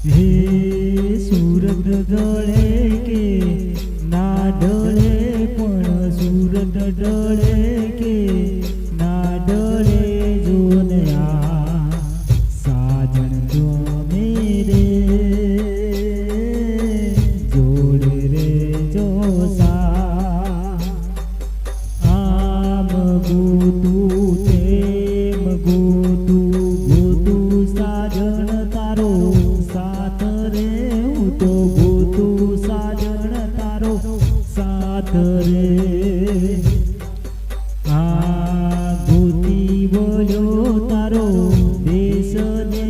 હે સુરત ડોળે કે ના ડોળે પણ સુરત ડોળે કે ના ડોળે જોને આ સાજણ તો મેરે જોડે રે જોસા આમ ગોતું તેમ ગોતું સાજણ તારો સાથ રે હું તો ગોતું સાજણ તારો સાથ રે આ ગોતી બોલ્યો તારો દેશને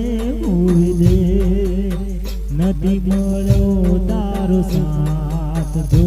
ઉડે નથી મળ્યો તારો સાથ દો